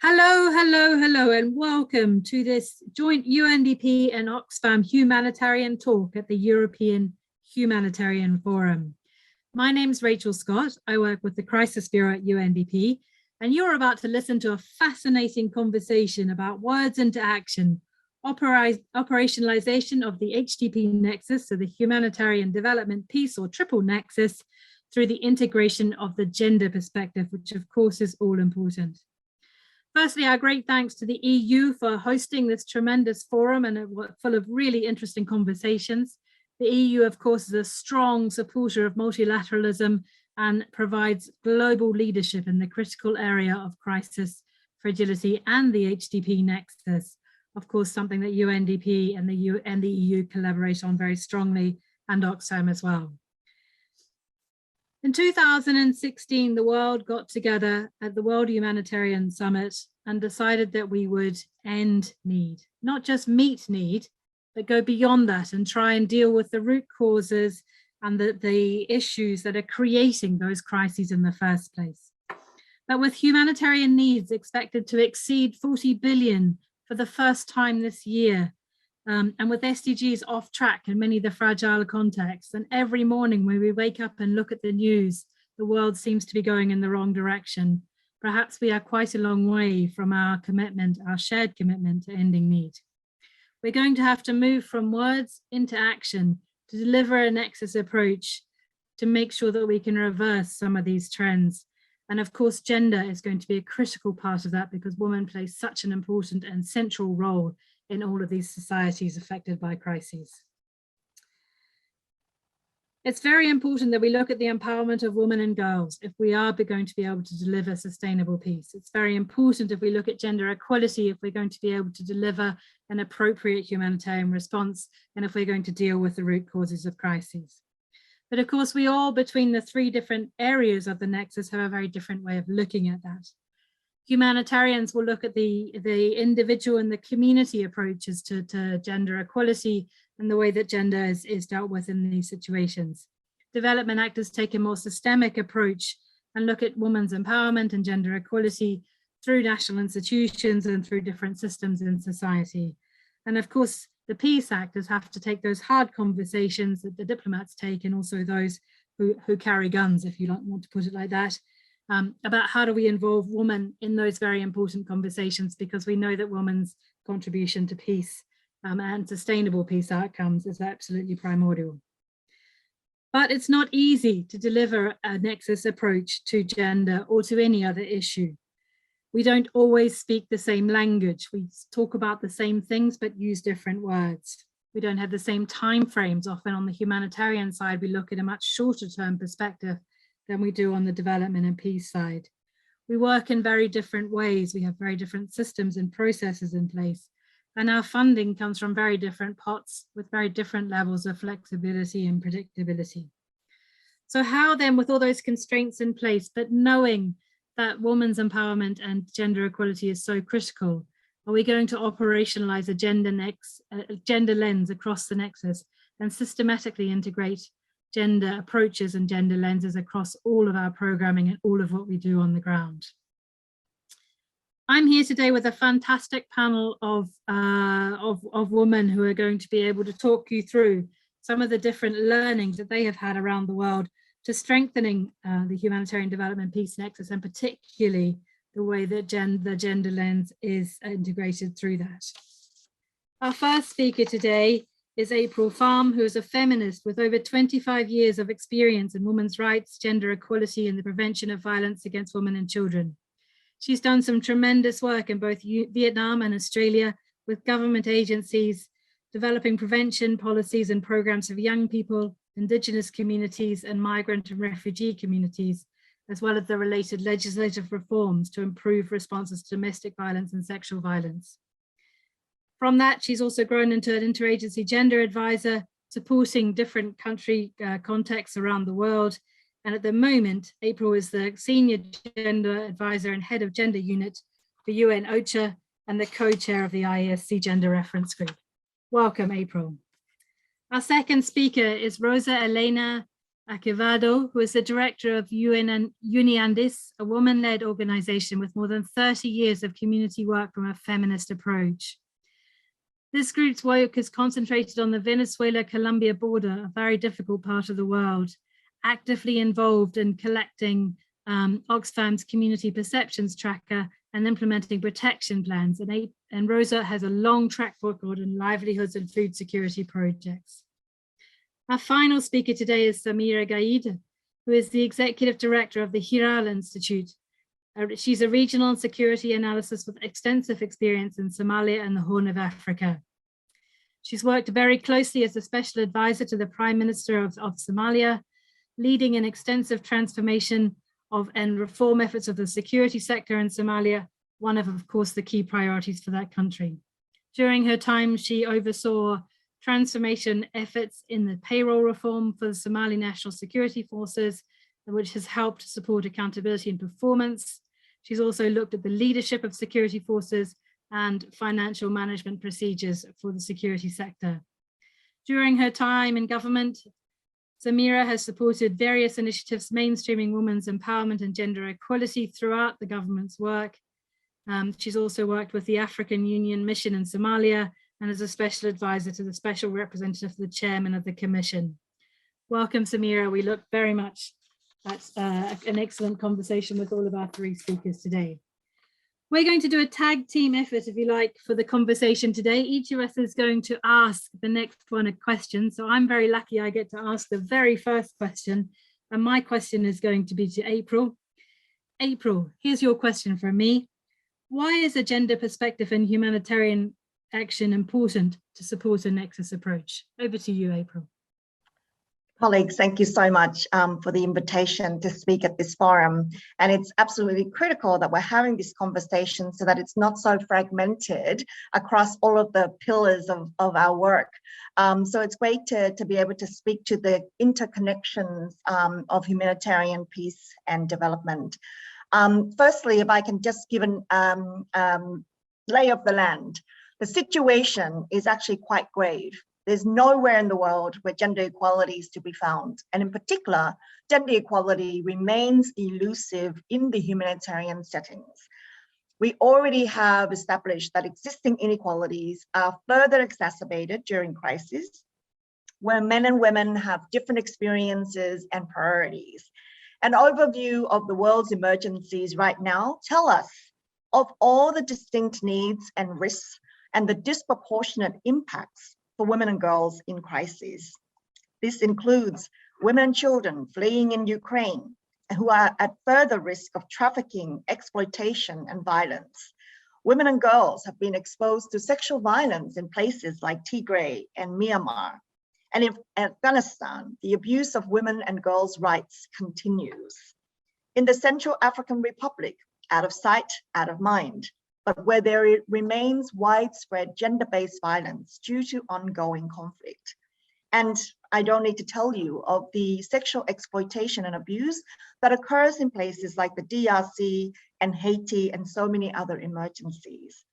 Hello, and welcome to this joint UNDP and Oxfam humanitarian talk at the European Humanitarian Forum. My name's Rachel Scott. I work with the Crisis Bureau at UNDP, and you're about to listen to a fascinating conversation about words into action, operationalization of the HDP nexus, so the humanitarian development piece or triple nexus, through the integration of the gender perspective, which of course is all important. Firstly, our great thanks to the EU for hosting this tremendous forum and full of really interesting conversations. The EU, of course, is a strong supporter of multilateralism and provides global leadership in the critical area of crisis, fragility, and the HDP nexus. Of course, something that UNDP and the EU collaborate on very strongly, and Oxfam as well. In 2016, the world got together at the World Humanitarian Summit and decided that we would end need, not just meet need, but go beyond that and try and deal with the root causes and the issues that are creating those crises in the first place. But with humanitarian needs expected to exceed 40 billion for the first time this year, and with SDGs off track in many of the fragile contexts, and every morning when we wake up and look at the news, the world seems to be going in the wrong direction. Perhaps we are quite a long way from our commitment, our shared commitment to ending need. We're going to have to move from words into action to deliver a nexus approach to make sure that we can reverse some of these trends. And of course, gender is going to be a critical part of that because women play such an important and central role in all of these societies affected by crises. It's very important that we look at the empowerment of women and girls if we are going to be able to deliver sustainable peace. It's very important if we look at gender equality, if we're going to be able to deliver an appropriate humanitarian response, and if we're going to deal with the root causes of crises. But of course, we all, between the three different areas of the nexus, have a very different way of looking at that. Humanitarians will look at the individual and the community approaches to gender equality and the way that gender is dealt with in these situations. Development actors take a more systemic approach and look at women's empowerment and gender equality through national institutions and through different systems in society. And of course, the peace actors have to take those hard conversations that the diplomats take, and also those who carry guns, if you want to put it like that, about how do we involve women in those very important conversations, because we know that women's contribution to peace and sustainable peace outcomes is absolutely primordial. But it's not easy to deliver a nexus approach to gender or to any other issue. We don't always speak the same language. We talk about the same things, but use different words. We don't have the same timeframes. Often on the humanitarian side, we look at a much shorter term perspective than we do on the development and peace side. We work in very different ways. We have very different systems and processes in place. And our funding comes from very different pots with very different levels of flexibility and predictability. So how then, with all those constraints in place, but knowing that women's empowerment and gender equality is so critical, are we going to operationalize a gender lens across the nexus and systematically integrate gender approaches and gender lenses across all of our programming and all of what we do on the ground? I'm here today with a fantastic panel of women who are going to be able to talk you through some of the different learnings that they have had around the world to strengthening the humanitarian development peace nexus, and particularly the way that the gender lens is integrated through that. Our first speaker today is April Farm, who is a feminist with over 25 years of experience in women's rights, gender equality, and the prevention of violence against women and children. She's done some tremendous work in both Vietnam and Australia with government agencies, developing prevention policies and programs for young people, Indigenous communities, and migrant and refugee communities, as well as the related legislative reforms to improve responses to domestic violence and sexual violence. From that, she's also grown into an interagency gender advisor, supporting different country contexts around the world. And at the moment, April is the senior gender advisor and head of gender unit for UN OCHA and the co-chair of the IESC Gender Reference Group. Welcome, April. Our second speaker is Rosa Elena Acevado, who is the director of Uniandis, a woman-led organization with more than 30 years of community work from a feminist approach. This group's work is concentrated on the Venezuela-Colombia border, a very difficult part of the world, actively involved in collecting Oxfam's community perceptions tracker and implementing protection plans. And Rosa has a long track record in livelihoods and food security projects. Our final speaker today is Samira Gaid, who is the executive director of the Hiral Institute. She's a regional security analyst with extensive experience in Somalia and the Horn of Africa. She's worked very closely as a special advisor to the Prime Minister of Somalia, leading an extensive transformation and reform efforts of the security sector in Somalia, one of course, the key priorities for that country. During her time, she oversaw transformation efforts in the payroll reform for the Somali National Security Forces, which has helped support accountability and performance. She's also looked at the leadership of security forces and financial management procedures for the security sector. During her time in government, Samira has supported various initiatives mainstreaming women's empowerment and gender equality throughout the government's work. She's also worked with the African Union Mission in Somalia and as a special advisor to the special representative, the chairman of the commission. Welcome, Samira. We look very much at an excellent conversation with all of our three speakers today. We're going to do a tag team effort, if you like, for the conversation today. Each of us is going to ask the next one a question. So I'm very lucky I get to ask the very first question. And my question is going to be to April. April, here's your question from me. Why is a gender perspective in humanitarian action important to support a nexus approach? Over to you, April. Colleagues, thank you so much for the invitation to speak at this forum. And it's absolutely critical that we're having this conversation so that it's not so fragmented across all of the pillars of our work. So it's great to be able to speak to the interconnections of humanitarian peace and development. Firstly, if I can just give an lay of the land, the situation is actually quite grave. There's nowhere in the world where gender equality is to be found. And in particular, gender equality remains elusive in the humanitarian settings. We already have established that existing inequalities are further exacerbated during crises, where men and women have different experiences and priorities. An overview of the world's emergencies right now tell us of all the distinct needs and risks and the disproportionate impacts for women and girls in crises. This includes women and children fleeing in Ukraine who are at further risk of trafficking, exploitation, and violence. Women and girls have been exposed to sexual violence in places like Tigray and Myanmar. And in Afghanistan, the abuse of women and girls' rights continues. In the Central African Republic, out of sight, out of mind, but where there remains widespread gender-based violence due to ongoing conflict. And I don't need to tell you of the sexual exploitation and abuse that occurs in places like the DRC and Haiti and so many other emergencies.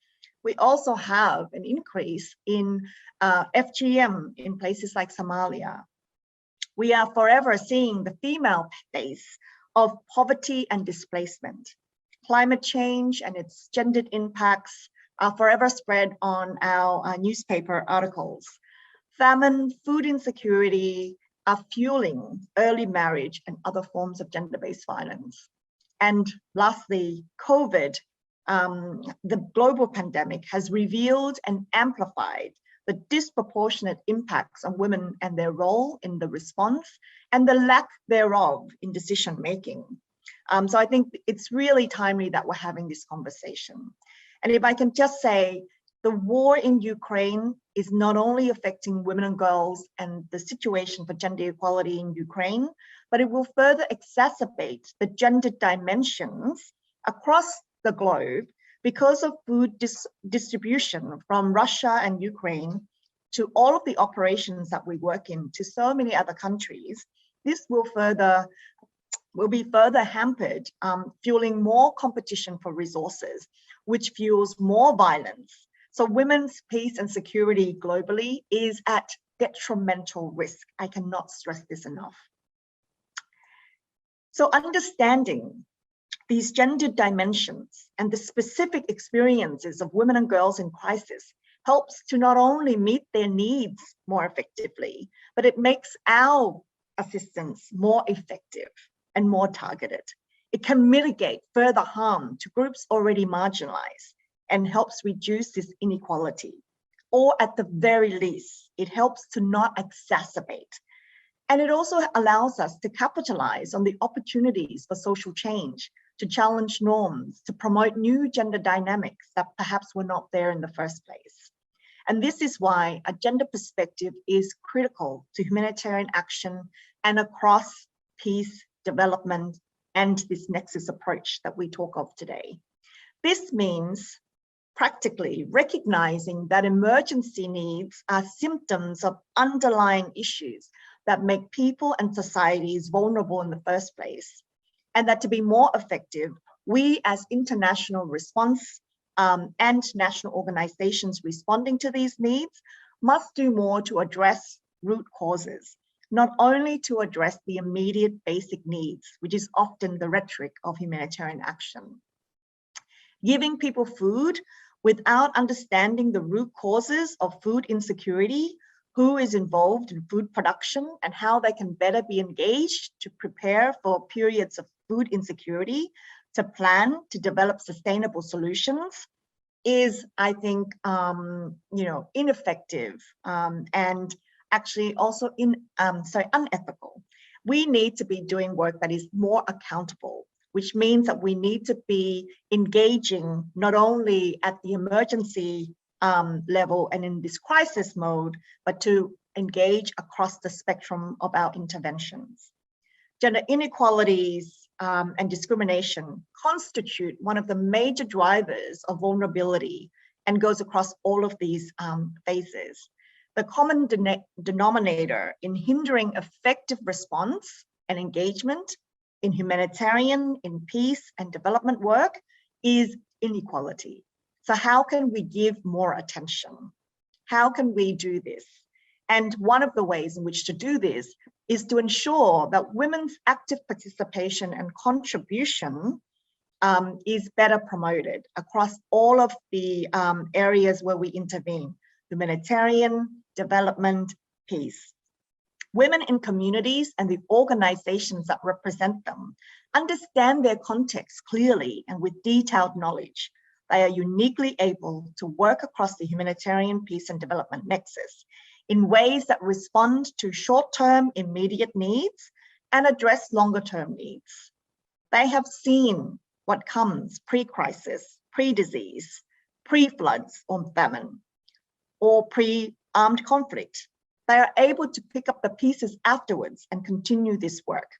We also have an increase in FGM in places like Somalia. We are forever seeing the female face of poverty and displacement. Climate change and its gendered impacts are forever spread on our newspaper articles. Famine, food insecurity are fueling early marriage and other forms of gender-based violence. And lastly, COVID, the global pandemic has revealed and amplified the disproportionate impacts on women and their role in the response and the lack thereof in decision-making. So I think it's really timely that we're having this conversation. And if I can just say, the war in Ukraine is not only affecting women and girls and the situation for gender equality in Ukraine, but it will further exacerbate the gender dimensions across the globe because of food distribution from Russia and Ukraine to all of the operations that we work in to so many other countries. This will be further hampered, fueling more competition for resources, which fuels more violence. So women's peace and security globally is at detrimental risk. I cannot stress this enough. So understanding these gendered dimensions and the specific experiences of women and girls in crisis helps to not only meet their needs more effectively, but it makes our assistance more effective and more targeted. It can mitigate further harm to groups already marginalized and helps reduce this inequality. Or at the very least, it helps to not exacerbate. And it also allows us to capitalize on the opportunities for social change, to challenge norms, to promote new gender dynamics that perhaps were not there in the first place. And this is why a gender perspective is critical to humanitarian action and across peace, development, and this nexus approach that we talk of today. This means practically recognizing that emergency needs are symptoms of underlying issues that make people and societies vulnerable in the first place. And that to be more effective, we as international response and national organizations responding to these needs must do more to address root causes, not only to address the immediate basic needs, which is often the rhetoric of humanitarian action. Giving people food without understanding the root causes of food insecurity, who is involved in food production and how they can better be engaged to prepare for periods of food insecurity, to plan to develop sustainable solutions, is, I think, ineffective and actually also unethical. We need to be doing work that is more accountable, which means that we need to be engaging not only at the emergency level and in this crisis mode, but to engage across the spectrum of our interventions. Gender inequalities and discrimination constitute one of the major drivers of vulnerability and goes across all of these phases. The common denominator in hindering effective response and engagement in humanitarian, in peace and development work is inequality. So how can we give more attention? How can we do this? And one of the ways in which to do this is to ensure that women's active participation and contribution is better promoted across all of the areas where we intervene: humanitarian, development, peace. Women in communities and the organizations that represent them understand their context clearly and with detailed knowledge. They are uniquely able to work across the humanitarian, peace and development nexus in ways that respond to short-term immediate needs and address longer-term needs. They have seen what comes pre-crisis, pre-disease, pre-floods or famine, or pre-armed conflict. They are able to pick up the pieces afterwards and continue this work.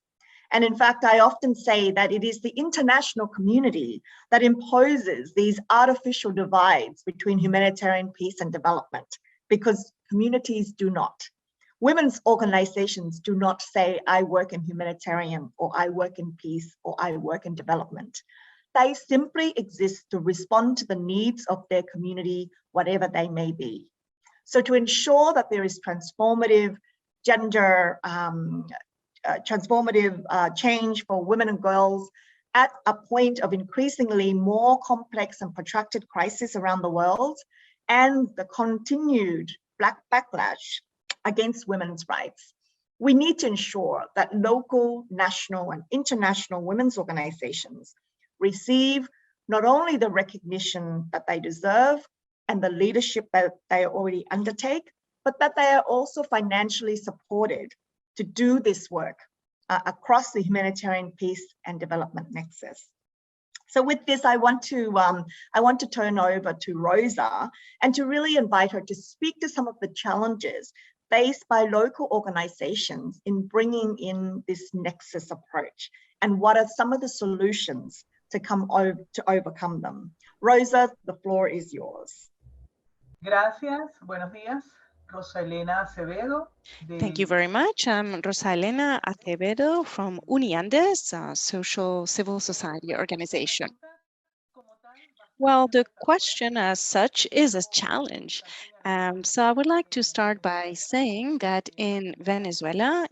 And in fact, I often say that it is the international community that imposes these artificial divides between humanitarian peace and development, because communities do not. Women's organizations do not say, I work in humanitarian, or I work in peace, or I work in development. They simply exist to respond to the needs of their community, whatever they may be. So to ensure that there is transformative gender, change for women and girls at a point of increasingly more complex and protracted crisis around the world, and the continued backlash against women's rights, we need to ensure that local, national, and international women's organizations receive not only the recognition that they deserve and the leadership that they already undertake, but that they are also financially supported to do this work across the humanitarian peace and development nexus. So with this, I want to turn over to Rosa and to really invite her to speak to some of the challenges faced by local organizations in bringing in this nexus approach, and what are some of the solutions to overcome them. Rosa, the floor is yours. Gracias. Buenos días. Rosa Elena Acevedo. Thank you very much. I'm Rosa Elena Acevedo from Uniandes, a social civil society organization. Well, the question as such is a challenge. So I would like to start by saying that in Venezuela,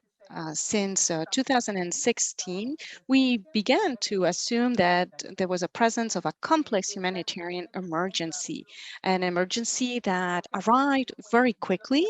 since 2016, we began to assume that there was a presence of a complex humanitarian emergency, an emergency that arrived very quickly,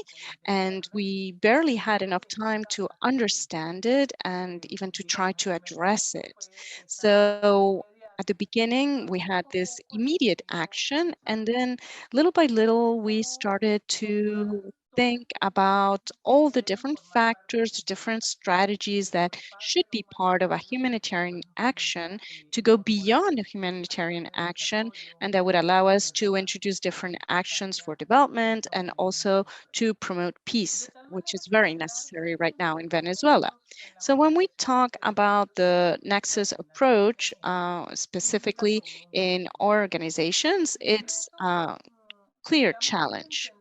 and we barely had enough time to understand it and even to try to address it. So at the beginning, we had this immediate action, and then little by little, we started to think about all the different factors, different strategies that should be part of a humanitarian action to go beyond a humanitarian action, and that would allow us to introduce different actions for development and also to promote peace, which is very necessary right now in Venezuela. So when we talk about the nexus approach, specifically in our organizations, it's a clear challenge.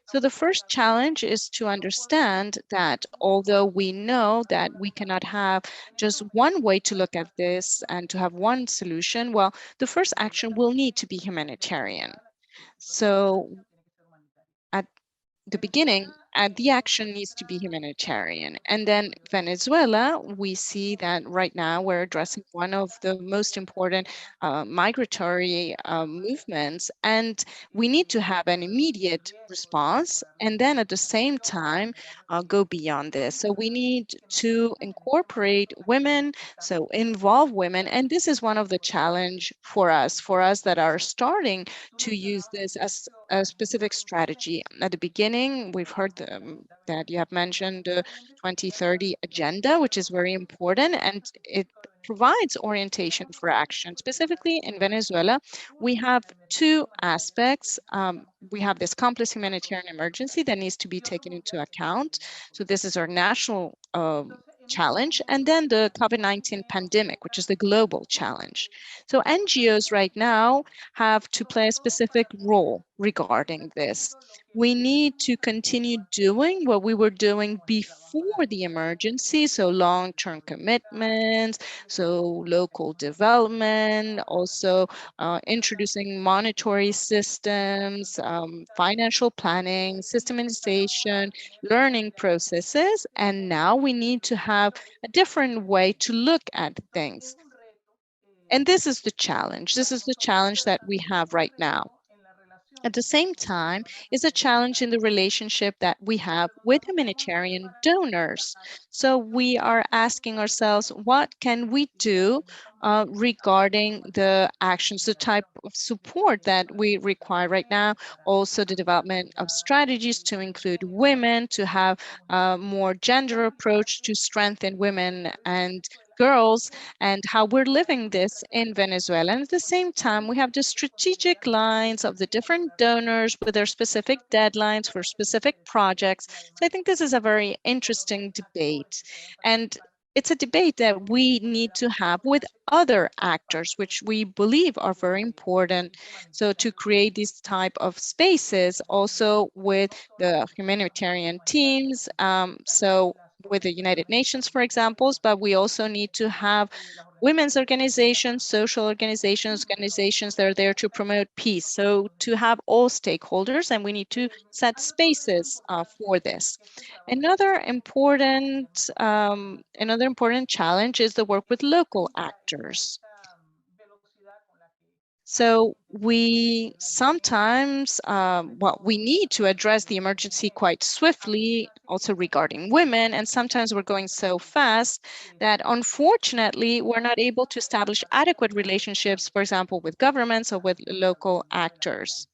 So the first challenge is to understand that although we know that we cannot have just one way to look at this and to have one solution, well, the first action will need to be humanitarian. So at the beginning, the action needs to be humanitarian. And then Venezuela, we see that right now we're addressing one of the most important migratory movements, and we need to have an immediate response, and then at the same time, go beyond this. So we need to incorporate women, so involve women, and this is one of the challenge for us that are starting to use this as a specific strategy. At the beginning, we've heard that you have mentioned the 2030 agenda, which is very important, and it provides orientation for action. Specifically in Venezuela, we have two aspects. We have this complex humanitarian emergency that needs to be taken into account. So this is our national challenge, and then the COVID-19 pandemic, which is the global challenge. So NGOs right now have to play a specific role regarding this. We need to continue doing what we were doing before the emergency, so long-term commitments, so local development, also introducing monetary systems, financial planning, systematization, learning processes, and now we need to have a different way to look at things. And this is the challenge. This is the challenge that we have right now. At the same time, is a challenge in the relationship that we have with humanitarian donors. So we are asking ourselves, what can we do regarding the actions, the type of support that we require right now, also the development of strategies to include women, to have a more gender approach to strengthen women and girls, and how we're living this in Venezuela. And at the same time, we have the strategic lines of the different donors with their specific deadlines for specific projects. So I think this is a very interesting debate. And it's a debate that we need to have with other actors, which we believe are very important. So to create these type of spaces also with the humanitarian teams. So with the United Nations, for example, but we also need to have women's organizations, social organizations, organizations that are there to promote peace. So to have all stakeholders, and we need to set spaces for this. Another important challenge is the work with local actors. So we sometimes, we need to address the emergency quite swiftly, also regarding women, and sometimes we're going so fast that unfortunately we're not able to establish adequate relationships, for example, with governments or with local actors.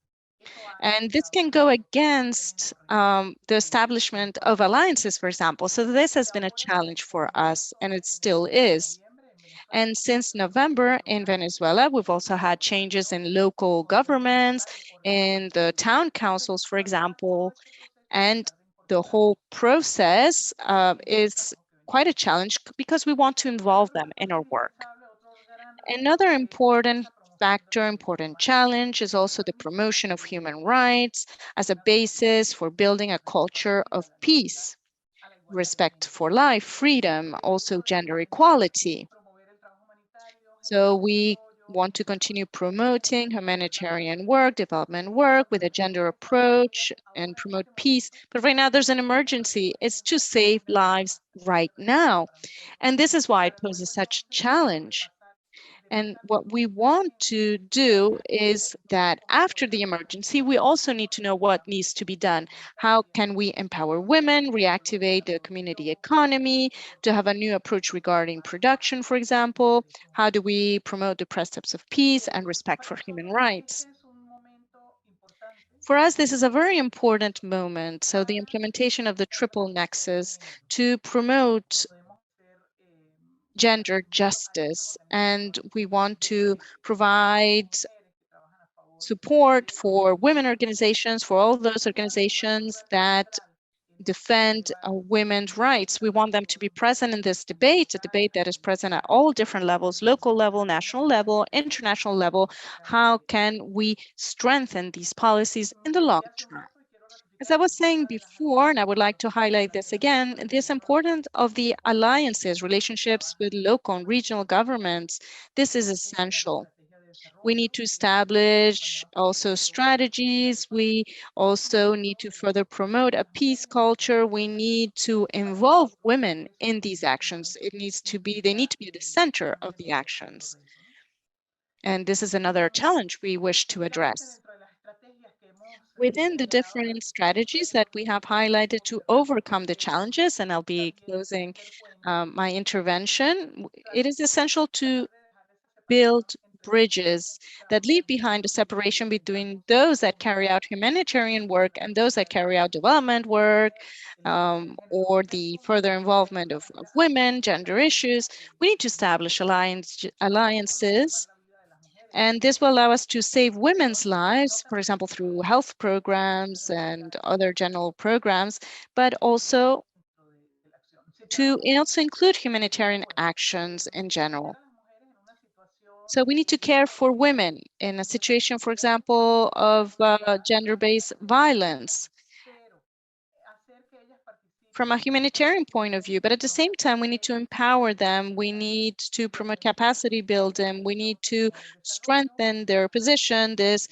And this can go against the establishment of alliances, for example. So this has been a challenge for us, and it still is. And since November in Venezuela, we've also had changes in local governments, in the town councils, for example, and the whole process is quite a challenge because we want to involve them in our work. Another important factor, important challenge is also the promotion of human rights as a basis for building a culture of peace, respect for life, freedom, also gender equality. So we want to continue promoting humanitarian work, development work with a gender approach and promote peace. But right now there's an emergency. It's to save lives right now. And this is why it poses such a challenge. And what we want to do is that after the emergency, we also need to know what needs to be done. How can we empower women, reactivate the community economy, to have a new approach regarding production, for example? How do we promote the precepts of peace and respect for human rights? For us, this is a very important moment. So the implementation of the triple nexus to promote gender justice, and we want to provide support for women organizations, for all those organizations that defend women's rights. We want them to be present in this debate, a debate that is present at all different levels, local level, national level, international level. How can we strengthen these policies in the long term? As I was saying before, and I would like to highlight this again, this importance of the alliances, relationships with local and regional governments, this is essential. We need to establish also strategies. We also need to further promote a peace culture. We need to involve women in these actions. They need to be the center of the actions. And this is another challenge we wish to address. Within the different strategies that we have highlighted to overcome the challenges, and I'll be closing my intervention, it is essential to build bridges that leave behind a separation between those that carry out humanitarian work and those that carry out development work, or the further involvement of women, gender issues. We need to establish alliances, and this will allow us to save women's lives, for example, through health programs and other general programs, but also to also include humanitarian actions in general. So we need to care for women in a situation, for example, of gender-based violence from a humanitarian point of view, but at the same time, we need to empower them. We need to promote capacity building. We need to strengthen their position. This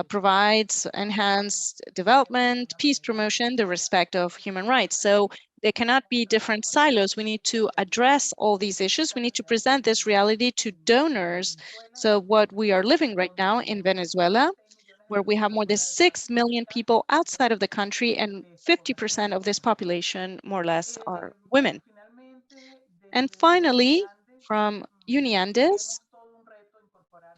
provides enhanced development, peace promotion, the respect of human rights. So there cannot be different silos. We need to address all these issues. We need to present this reality to donors. So what we are living right now in Venezuela, where we have more than 6 million people outside of the country, and 50% of this population, more or less, are women. And finally, from Uniandes,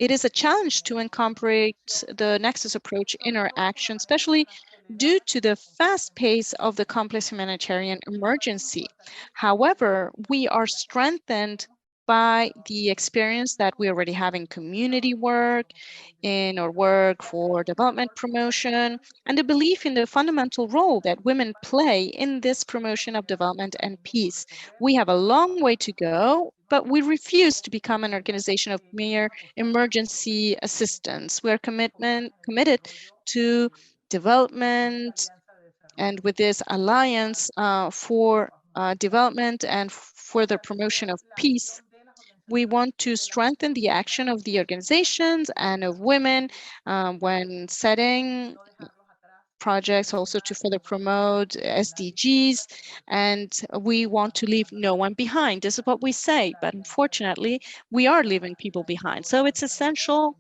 it is a challenge to incorporate the Nexus approach in our action, especially due to the fast pace of the complex humanitarian emergency. However, we are strengthened by the experience that we already have in community work, in our work for development promotion, and the belief in the fundamental role that women play in this promotion of development and peace. We have a long way to go, but we refuse to become an organization of mere emergency assistance. We are committed to development, and with this alliance for development and for the promotion of peace, we want to strengthen the action of the organizations and of women when setting projects, also to further promote SDGs, and we want to leave no one behind. This is what we say, but unfortunately, we are leaving people behind. So it's essential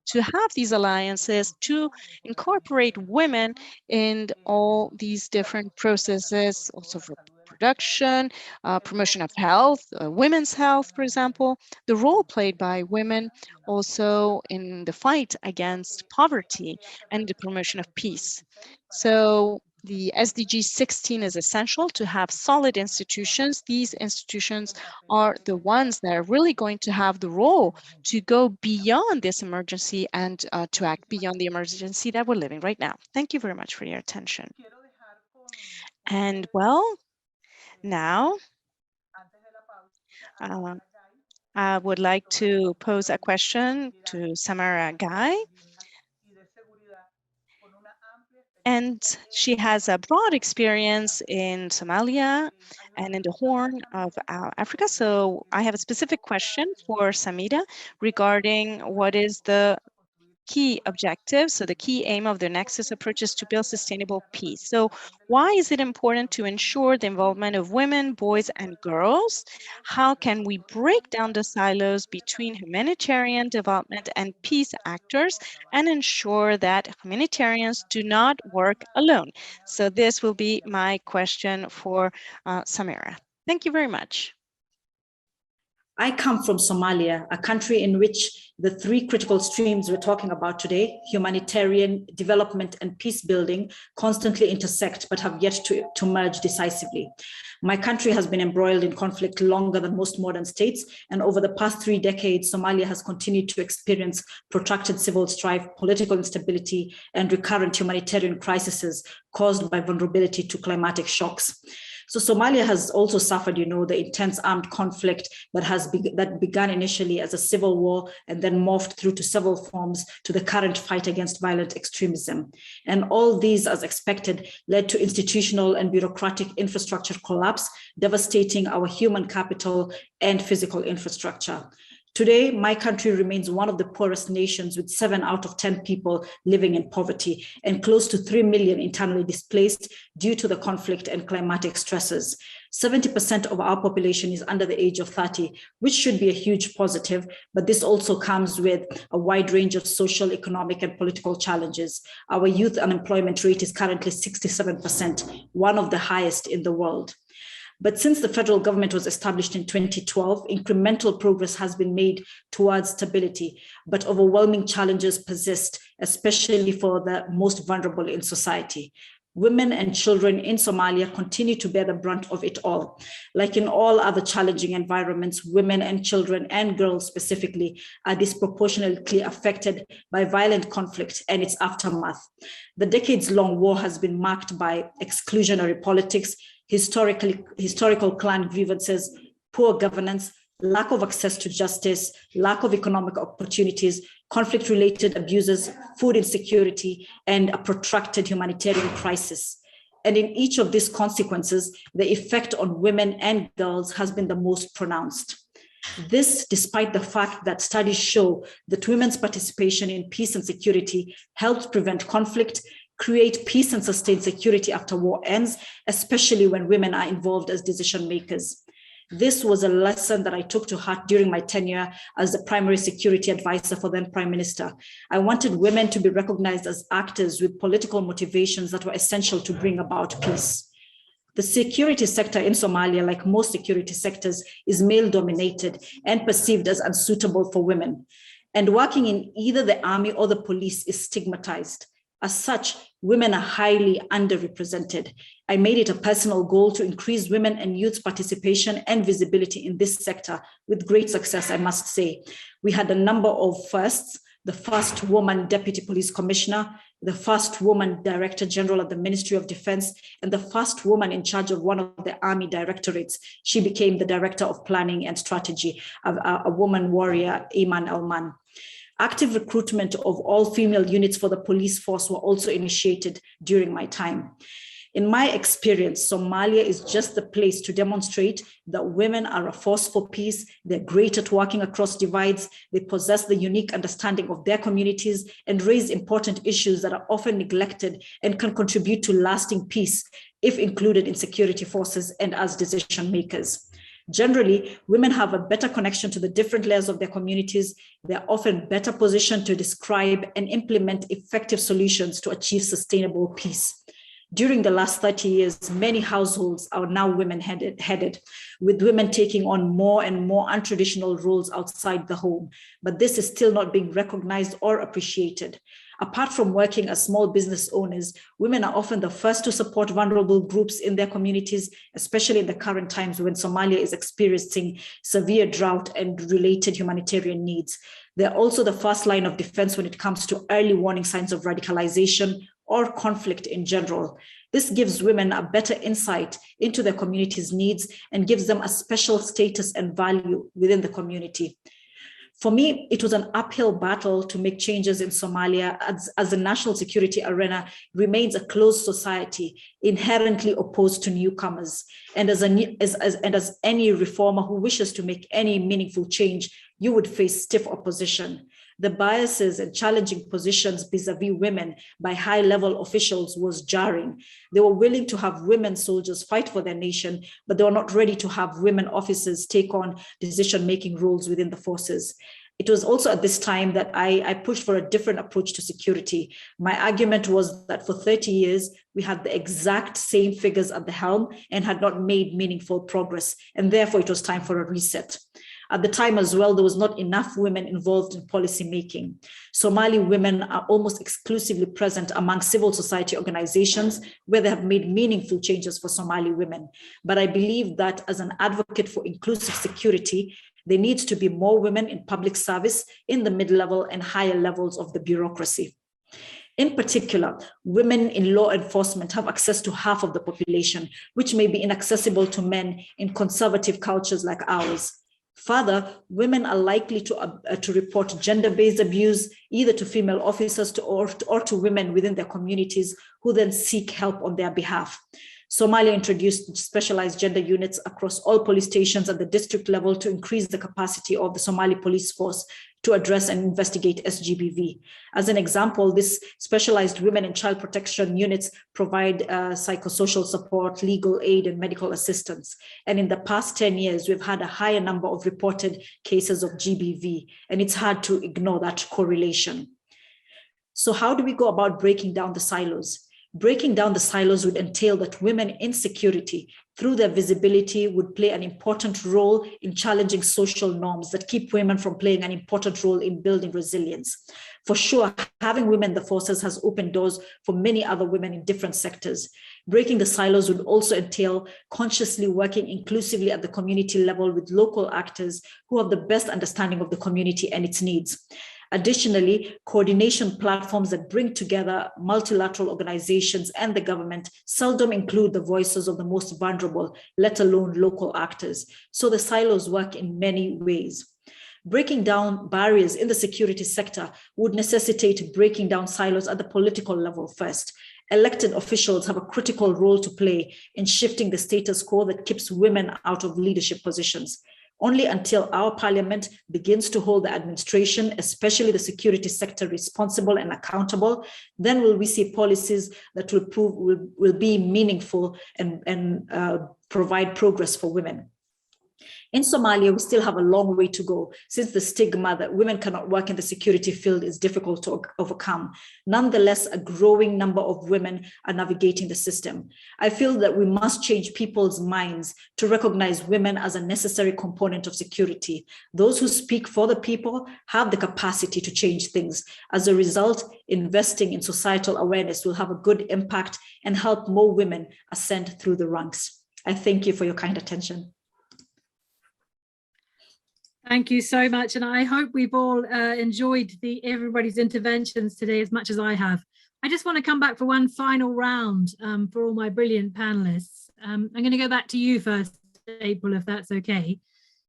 to have these alliances, to incorporate women in all these different processes, also for production, promotion of health, women's health, for example, the role played by women also in the fight against poverty and the promotion of peace. So the SDG 16 is essential to have solid institutions. These institutions are the ones that are really going to have the role to go beyond this emergency and to act beyond the emergency that we're living right now. Thank you very much for your attention. And well, now I would like to pose a question to Samara Guy. And she has a broad experience in Somalia and in the Horn of Africa. So I have a specific question for Samira regarding what is the key objectives, so the key aim of the Nexus approach is to build sustainable peace. So why is it important to ensure the involvement of women, boys, and girls? How can we break down the silos between humanitarian development and peace actors and ensure that humanitarians do not work alone? So this will be my question for Samira. Thank you very much. I come from Somalia, a country in which the three critical streams we're talking about today, humanitarian, development, and peace building, constantly intersect but have yet to merge decisively. My country has been embroiled in conflict longer than most modern states, and over the past 3 decades, Somalia has continued to experience protracted civil strife, political instability, and recurrent humanitarian crises caused by vulnerability to climatic shocks. So Somalia has also suffered, the intense armed conflict that began initially as a civil war and then morphed through to several forms to the current fight against violent extremism. And all these, as expected, led to institutional and bureaucratic infrastructure collapse, devastating our human capital and physical infrastructure. Today, my country remains one of the poorest nations, with 7 out of 10 people living in poverty and close to 3 million internally displaced due to the conflict and climatic stresses. 70% of our population is under the age of 30, which should be a huge positive, but this also comes with a wide range of social, economic, and political challenges. Our youth unemployment rate is currently 67%, one of the highest in the world. But since the federal government was established in 2012, incremental progress has been made towards stability, but overwhelming challenges persist, especially for the most vulnerable in society. Women and children in Somalia continue to bear the brunt of it all. Like in all other challenging environments, women and children and girls specifically are disproportionately affected by violent conflict and its aftermath. The decades-long war has been marked by exclusionary politics, historical clan grievances, poor governance, lack of access to justice, lack of economic opportunities, conflict-related abuses, food insecurity, and a protracted humanitarian crisis. And in each of these consequences, the effect on women and girls has been the most pronounced. This, despite the fact that studies show that women's participation in peace and security helps prevent conflict, create peace and sustain security after war ends, especially when women are involved as decision makers. This was a lesson that I took to heart during my tenure as the primary security advisor for then Prime Minister. I wanted women to be recognized as actors with political motivations that were essential to bring about peace. The security sector in Somalia, like most security sectors, is male-dominated and perceived as unsuitable for women. And working in either the army or the police is stigmatized. As such, women are highly underrepresented. I made it a personal goal to increase women and youth participation and visibility in this sector with great success, I must say. We had a number of firsts: the first woman deputy police commissioner, the first woman director general at the Ministry of Defense, and the first woman in charge of one of the army directorates. She became the director of planning and strategy, a woman warrior, Iman Elman. Active recruitment of all female units for the police force were also initiated during my time. In my experience, Somalia is just the place to demonstrate that women are a force for peace. They're great at working across divides. They possess the unique understanding of their communities and raise important issues that are often neglected and can contribute to lasting peace if included in security forces and as decision makers. Generally, women have a better connection to the different layers of their communities. They're often better positioned to describe and implement effective solutions to achieve sustainable peace. During the last 30 years, many households are now women-headed, with women taking on more and more untraditional roles outside the home. But this is still not being recognized or appreciated. Apart from working as small business owners, women are often the first to support vulnerable groups in their communities, especially in the current times when Somalia is experiencing severe drought and related humanitarian needs. They're also the first line of defense when it comes to early warning signs of radicalization or conflict in general. This gives women a better insight into their community's needs and gives them a special status and value within the community. For me, it was an uphill battle to make changes in Somalia as the national security arena remains a closed society, inherently opposed to newcomers. And as any reformer who wishes to make any meaningful change, you would face stiff opposition. The biases and challenging positions vis-a-vis women by high-level officials was jarring. They were willing to have women soldiers fight for their nation, but they were not ready to have women officers take on decision-making roles within the forces. It was also at this time that I pushed for a different approach to security. My argument was that for 30 years, we had the exact same figures at the helm and had not made meaningful progress, and therefore it was time for a reset. At the time as well, there was not enough women involved in policy making. Somali women are almost exclusively present among civil society organizations where they have made meaningful changes for Somali women. But I believe that as an advocate for inclusive security, there needs to be more women in public service in the mid-level and higher levels of the bureaucracy. In particular, women in law enforcement have access to half of the population, which may be inaccessible to men in conservative cultures like ours. Further, women are likely to report gender-based abuse, either to female officers or to women within their communities who then seek help on their behalf. Somalia introduced specialized gender units across all police stations at the district level to increase the capacity of the Somali police force to address and investigate SGBV. As an example, this specialized women and child protection units provide psychosocial support, legal aid, and medical assistance. And in the past 10 years, we've had a higher number of reported cases of GBV, and it's hard to ignore that correlation. So how do we go about breaking down the silos? Breaking down the silos would entail that women in security, through their visibility, would play an important role in challenging social norms that keep women from playing an important role in building resilience. For sure, having women in the forces has opened doors for many other women in different sectors. Breaking the silos would also entail consciously working inclusively at the community level with local actors who have the best understanding of the community and its needs. Additionally, coordination platforms that bring together multilateral organizations and the government seldom include the voices of the most vulnerable, let alone local actors. So the silos work in many ways. Breaking down barriers in the security sector would necessitate breaking down silos at the political level first. Elected officials have a critical role to play in shifting the status quo that keeps women out of leadership positions. Only until our parliament begins to hold the administration, especially the security sector, responsible and accountable, then will we see policies that will be meaningful and provide progress for women. In Somalia, we still have a long way to go since the stigma that women cannot work in the security field is difficult to overcome. Nonetheless, a growing number of women are navigating the system. I feel that we must change people's minds to recognize women as a necessary component of security. Those who speak for the people have the capacity to change things. As a result, investing in societal awareness will have a good impact and help more women ascend through the ranks. I thank you for your kind attention. Thank you so much, and I hope we've all enjoyed everybody's interventions today as much as I have. I just want to come back for one final round for all my brilliant panelists. I'm going to go back to you first, April, if that's okay.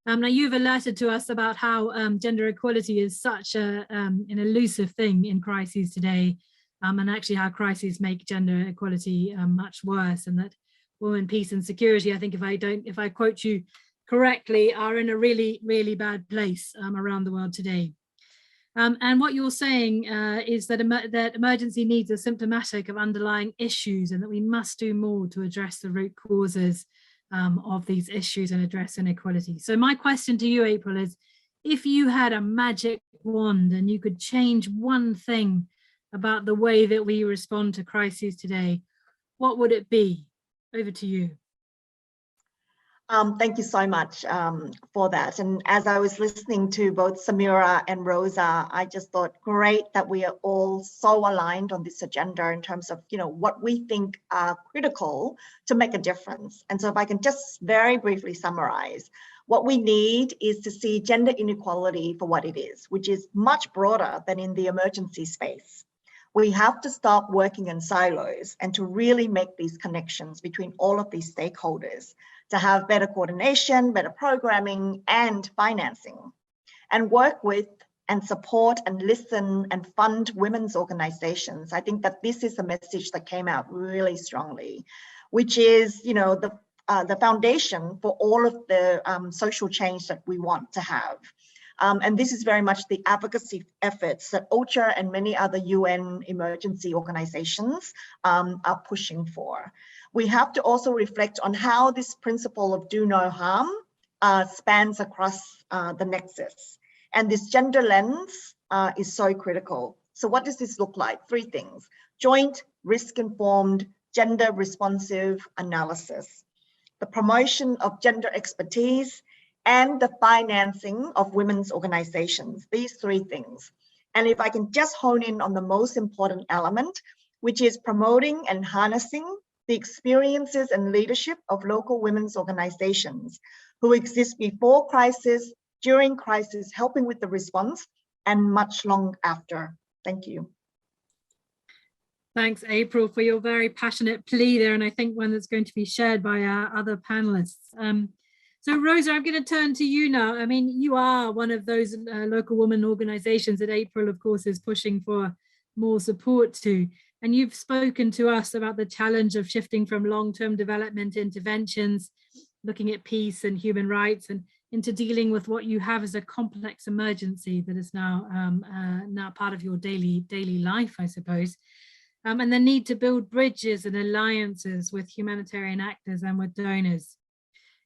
Now, you've alerted to us about how gender equality is such an elusive thing in crises today, and actually how crises make gender equality much worse, and that women, peace and security, I think if I quote you correctly, are in a really, really bad place around the world today. And what you're saying is that emergency needs are symptomatic of underlying issues, and that we must do more to address the root causes of these issues and address inequality. So my question to you, April, is if you had a magic wand and you could change one thing about the way that we respond to crises today, what would it be? Over to you. Thank you so much for that. And as I was listening to both Samira and Rosa, I just thought, great that we are all so aligned on this agenda in terms of, what we think are critical to make a difference. And so if I can just very briefly summarize, what we need is to see gender inequality for what it is, which is much broader than in the emergency space. We have to stop working in silos and to really make these connections between all of these stakeholders, to have better coordination, better programming, and financing. and work with and support and listen and fund women's organizations. I think that this is a message that came out really strongly, which is, you know, the foundation for all of the social change that we want to have. And this is very much the advocacy efforts that OCHA and many other UN emergency organizations are pushing for. We have to also reflect on how this principle of do no harm spans across the nexus. And this gender lens is so critical. So what does this look like? 3 things: joint, risk-informed, gender-responsive analysis, the promotion of gender expertise, and the financing of women's organizations. These 3 things. And if I can just hone in on the most important element, which is promoting and harnessing the experiences and leadership of local women's organizations who exist before crisis, during crisis, helping with the response, and much long after. Thank you. Thanks, April, for your very passionate plea there, and I think one that's going to be shared by our other panelists. So Rosa, I'm going to turn to you now. I mean, you are one of those local women organizations that April, of course, is pushing for more support to. And you've spoken to us about the challenge of shifting from long-term development interventions, looking at peace and human rights, and into dealing with what you have as a complex emergency that is now now part of your daily life, I suppose. And the need to build bridges and alliances with humanitarian actors and with donors.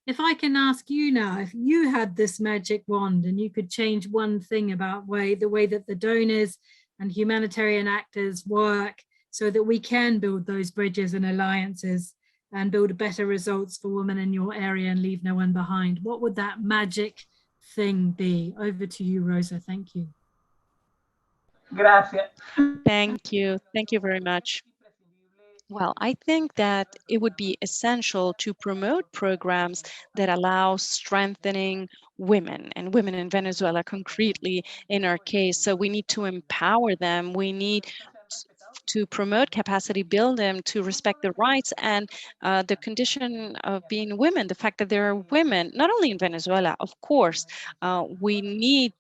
If I can ask you now, if you had this magic wand and you could change one thing about the way that the donors and humanitarian actors work so that we can build those bridges and alliances and build better results for women in your area and leave no one behind, what would that magic thing be? Over to you, Rosa. Thank you. Gracias. Thank you. Thank you very much. Well, I think that it would be essential to promote programs that allow strengthening women and women in Venezuela concretely in our case. So we need to empower them. We need to promote capacity, build them to respect the rights and the condition of being women, the fact that there are women, not only in Venezuela, of course, we need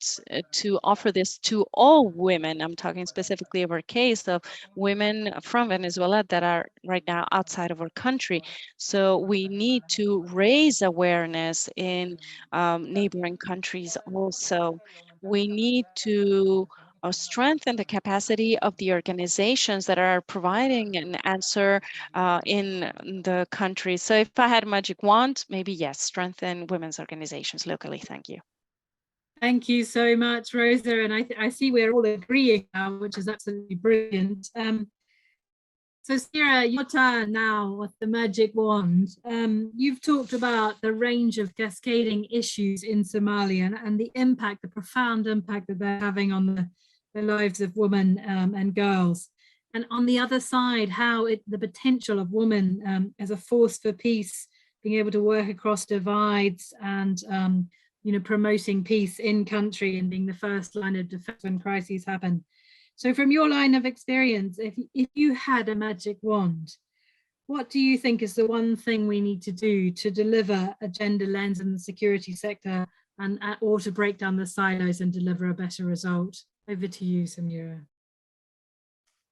to offer this to all women. I'm talking specifically of our case of women from Venezuela that are right now outside of our country. So we need to raise awareness in neighboring countries also. We need to strengthen the capacity of the organizations that are providing an answer in the country. So if I had a magic wand, maybe yes, strengthen women's organizations locally. Thank you. Thank you so much, Rosa. And I see we're all agreeing now, which is absolutely brilliant. So Sarah, your turn now with the magic wand. You've talked about the range of cascading issues in Somalia and the impact, the profound impact that they're having on the lives of women and girls. And on the other side, how the potential of women as a force for peace, being able to work across divides and you know, promoting peace in country and being the first line of defense when crises happen. So from your line of experience, if you had a magic wand, what do you think is the one thing we need to do to deliver a gender lens in the security sector and or to break down the silos and deliver a better result? Over to you, Samira.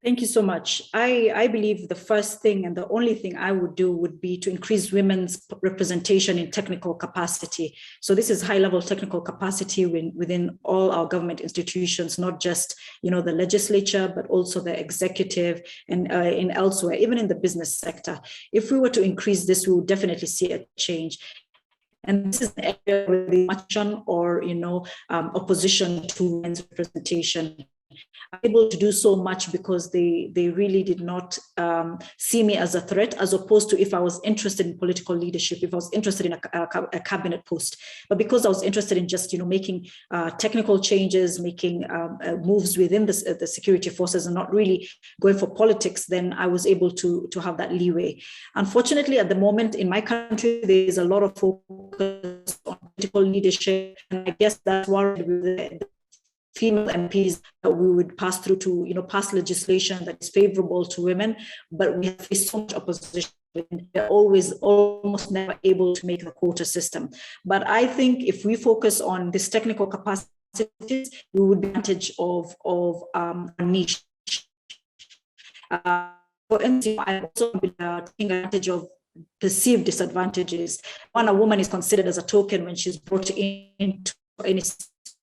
Thank you so much. I believe the first thing and the only thing I would do would be to increase women's representation in technical capacity. So this is high-level technical capacity within all our government institutions, not just, you know, the legislature, but also the executive and in elsewhere, even in the business sector. If we were to increase this, we would definitely see a change. And this is an area where the action or, you know, opposition to women's representation. I'm able to do so much because they really did not see me as a threat, as opposed to if I was interested in political leadership, if I was interested in a cabinet post. But because I was interested in just, you know, making technical changes, making moves within the security forces and not really going for politics, then I was able to have that leeway. Unfortunately, at the moment in my country, there is a lot of focus on political leadership, and I guess that's why the female MPs that we would pass through to, you know, pass legislation that is favorable to women, but we have faced so much opposition. They're almost never able to make the quota system. But I think if we focus on this technical capacity we would be advantage of a niche. For instance, I also taking advantage of perceived disadvantages. When a woman is considered as a token when she's brought into any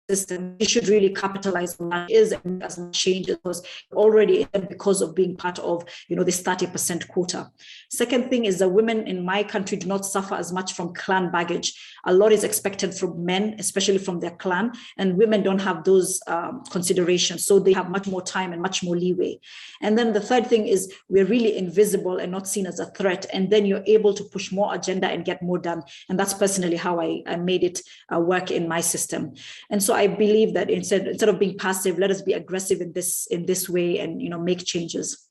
system, you should really capitalize on that is as much change because already because of being part of this 30% quota. Second thing is that women in my country do not suffer as much from clan baggage. A lot is expected from men, especially from their clan, and women don't have those considerations, so they have much more time and much more leeway. And then the third thing is we're really invisible and not seen as a threat, and then you're able to push more agenda and get more done. And that's personally how I made it work in my system. And so I believe that instead of being passive, let us be aggressive in this way and make changes.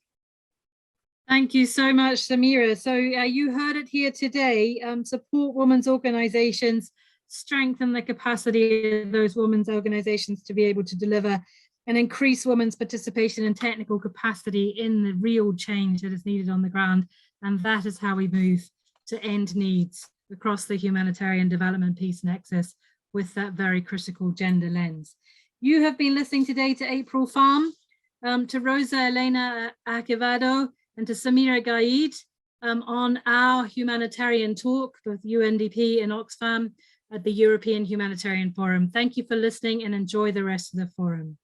Thank you so much, Samira. So you heard it here today. Support women's organizations, strengthen the capacity of those women's organizations to be able to deliver and increase women's participation and technical capacity in the real change that is needed on the ground. And that is how we move to end needs across the humanitarian development peace nexus with that very critical gender lens. You have been listening today to April Farm, to Rosa Elena Acevedo, and to Samira Gaid on our humanitarian talk, both UNDP and Oxfam at the European Humanitarian Forum. Thank you for listening and enjoy the rest of the forum.